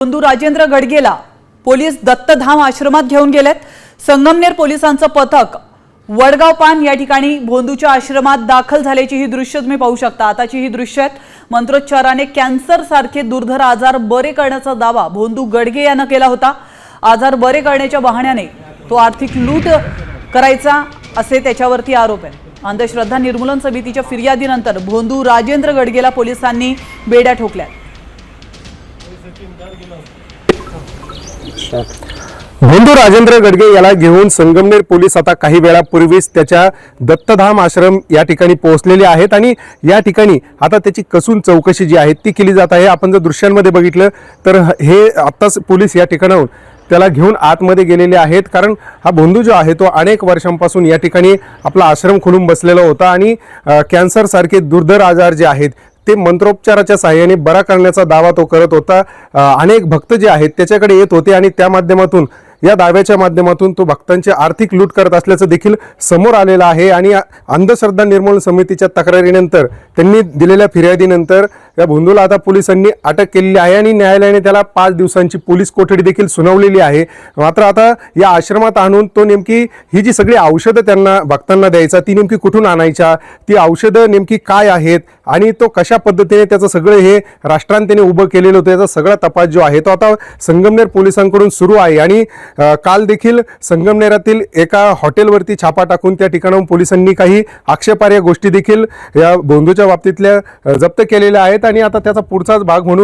बंधू राजेंद्र गडगेला पोलीस दत्तधाम आश्रमात घेऊन गेलेत। संगमनेर पोलिसांचं पथक वडगाव पान या ठिकाणी भोंदूच्या आश्रमात दाखल झाल्याची ही दृश्य तुम्ही पाहू शकता। आताची ही दृश्य आहेत। मंत्रोच्चाराने कॅन्सर सारखे दुर्धर आजार बरे करण्याचा दावा भोंदू गडगे यानं केला होता। आजार बरे करण्याच्या बहाण्याने तो आर्थिक लूट करायचा असे त्याच्यावरती आरोप आहे। अंधश्रद्धा निर्मूलन समितीच्या फिर्यादीनंतर भोंदू राजेंद्र गडगेला पोलिसांनी बेड्या ठोकल्या। भोंदू राजेंद्र गडगे याला घेऊन संगमनेर पोलीस आता काही वेळापूर्वीच त्याच्या दत्तधाम आश्रम या ठिकाणी पोहोचलेले आहेत आणि या ठिकाणी आता त्याची कसून चौकशी जी आहे ती केली जात आहे। आपण जर दृश्यांमध्ये बघितलं तर हे आत्ताच पोलीस या ठिकाणाहून त्याला घेऊन आतमध्ये गेलेले आहेत, कारण हा भोंदू जो आहे तो अनेक वर्षांपासून या ठिकाणी आपला आश्रम खोलून बसलेला होता आणि कॅन्सर सारखे दुर्धर आजार जे आहेत ते मंत्रोपचाराच्या सहाय्याने बरा करण्याचा दावा तो करत होता। अनेक भक्त जे आहेत त्याच्याकडे येत होते आणि त्या माध्यमातून या दाव्याच्या माध्यमातून तो भक्तांची आर्थिक लूट करत असल्याचं देखील समोर आलेलं आहे। आणि अंधश्रद्धा निर्मूलन समितीच्या तक्रारीनंतर त्यांनी दिलेल्या फिर्यादीनंतर या भोंदूला आता पोलिसांनी अटक केलेली आहे आणि न्यायालयाने त्याला 5 दिवसांची पोलीस कोठडी देखील सुनावलेली आहे। मात्र आता या आश्रमात आणून तो नेमकी ही जी सगळी औषधं त्यांना भक्तांना द्यायचा ती नेमकी कुठून आणायच्या, ती औषधं नेमकी काय आहेत आणि तो कशा पद्धतीने त्याचं सगळं हे राष्ट्रांतीने उभं केलेलं होतं याचा सगळा तपास जो आहे तो आता संगमनेर पोलिसांकडून सुरू आहे। आणि काल देखील संगमनेरातील एका हॉटेलवरती छापा टाकून त्या ठिकाणाहून पोलिसांनी काही आक्षेपार्ह गोष्टी देखील या भोंदूच्या बाबतीतल्या जप्त केलेल्या आहेत आणि आता त्याचा पुढचाच भाग म्हणून